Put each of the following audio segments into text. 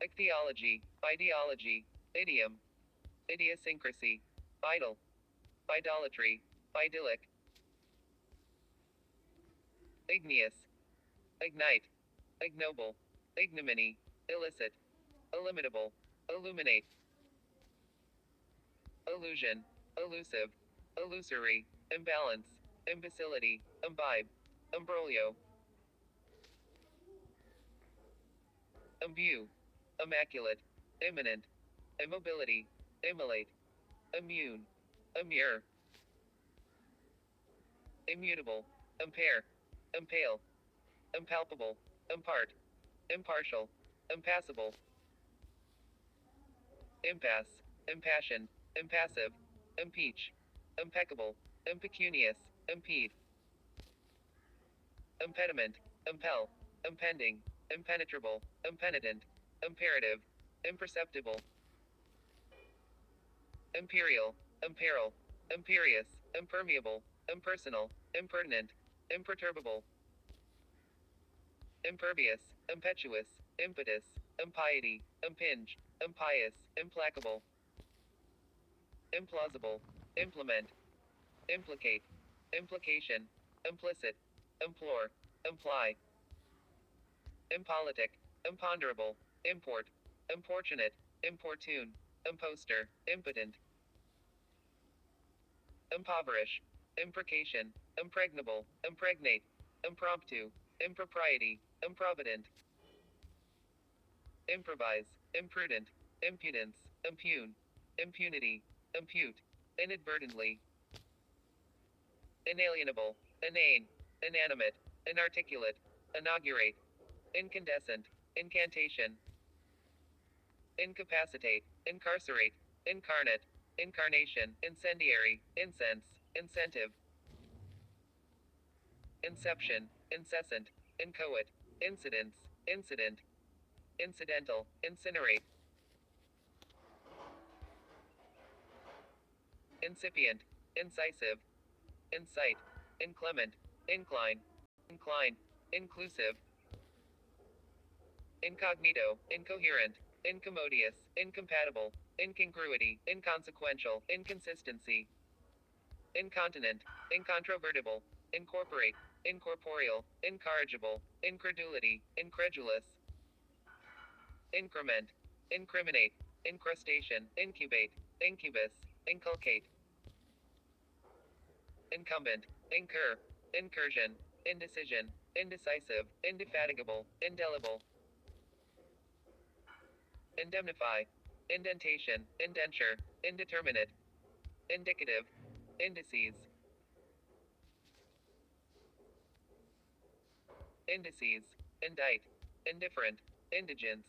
ichthyology, ideology, idiom, idiosyncrasy, idol, idolatry, idyllic, igneous, ignite, ignoble, ignominy, illicit, illimitable, illuminate, illusion, elusive, illusory, imbalance, imbecility, imbibe, imbroglio, imbue, immaculate, imminent, immobility, immolate, immune, immure, immutable, impair, impale, impalpable, impart, impartial, impassable, impasse, impassioned, impassive, impeach, impeccable, impecunious, impede, impediment, impel, impending, impenetrable, impenitent, imperative, imperceptible, imperial, imperil, imperious, impermeable, impersonal, impertinent, imperturbable, impervious, impetuous, impetus, impiety, impinge, impious, implacable, implausible, implement, implicate, implication, implicit, implore, imply, impolitic, imponderable, import, importunate, importune, imposter, impotent, impoverish, imprecation, impregnable, impregnate, impromptu, impropriety, improvident, improvise, imprudent, impudence, impugn, impunity, impute, inadvertently, inalienable, inane, inanimate, inarticulate, inaugurate, incandescent, incantation, incapacitate, incarcerate, incarnate, incarnation, incendiary, incense, incentive, inception, incessant, inchoate, incidence, incident, incidental, incinerate, incipient, incisive, incite, inclement, incline, incline, inclusive, incognito, incoherent, incommodious, incompatible, incongruity, inconsequential, inconsistency, incontinent, incontrovertible, incorporate, incorporeal, incorrigible, incredulity, incredulous, increment, incriminate, incrustation, incubate, incubus, inculcate, incumbent, incur, incursion, indecision, indecisive, indefatigable, indelible, indemnify, indentation, indenture, indeterminate, indicative, indices, indices, indict, indifferent, indigence,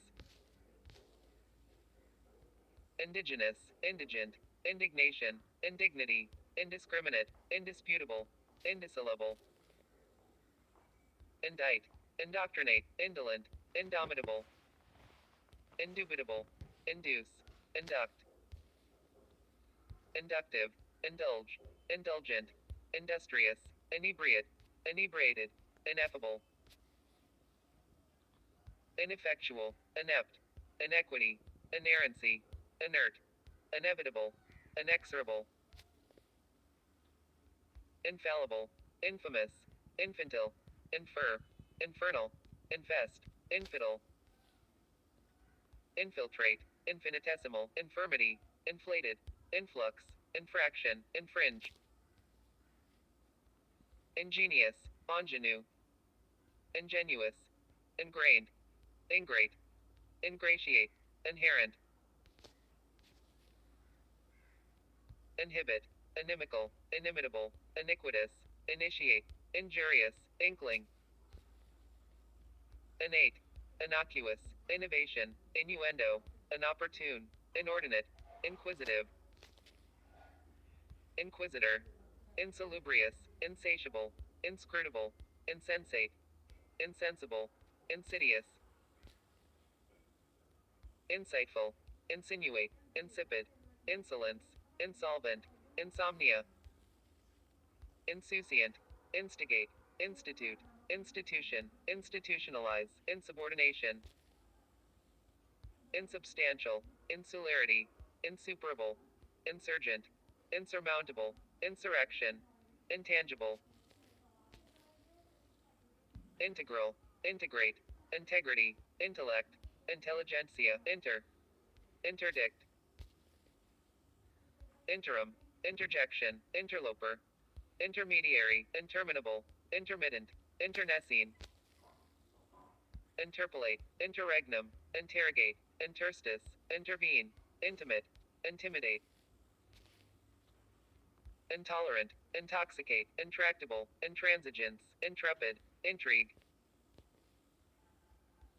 indigenous, indigent, indignation, indignity, indiscriminate, indisputable, indissoluble, indict, indoctrinate, indolent, indomitable, indubitable, induce, induct, inductive, indulge, indulgent, industrious, inebriate, inebriated, ineffable, ineffectual, inept, inequity, inerrancy, inert, inevitable, inexorable, infallible, infamous, infantile, infer, infernal, infest, infidel, infiltrate, infinitesimal, infirmity, inflated, influx, infraction, infringe, ingenious, ingenue, ingenuous, ingrained, ingrate, ingratiate, inherent, inhibit, inimical, inimitable, iniquitous, initiate, injurious, inkling, innate, innocuous, innovation, innuendo, inopportune, inordinate, inquisitive, inquisitor, insalubrious, insatiable, inscrutable, insensate, insensible, insidious, insightful, insinuate, insipid, insolence, insolvent, insomnia, insouciant, instigate, institute, institution, institutionalize, insubordination, insubstantial, insularity, insuperable, insurgent, insurmountable, insurrection, intangible, integral, integrate, integrity, intellect, intelligentsia, interdict, interim, interjection, interloper, intermediary, interminable, intermittent, internecine, interpolate, interregnum, interrogate, interstice, intervene, intimate, intimidate, intolerant, intoxicate, intractable, intransigence, intrepid, intrigue,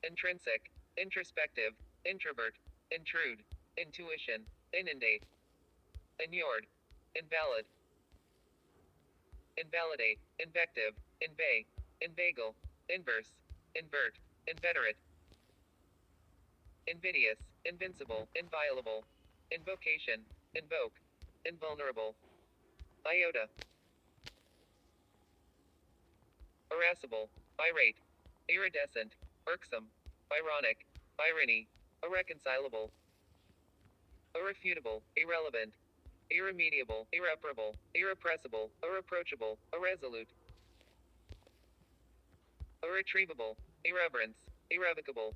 intrinsic, introspective, introvert, intrude, intuition, inundate, inured, invalid, invalidate, invective, inveigh, inveigle, inverse, invert, inveterate, invidious, invincible, inviolable, invocation, invoke, invulnerable, iota, irascible, irate, iridescent, irksome, ironic, irony, irreconcilable, irrefutable, irrelevant, irremediable, irreparable, irrepressible, irreproachable, irresolute, irretrievable, irreverence, irrevocable,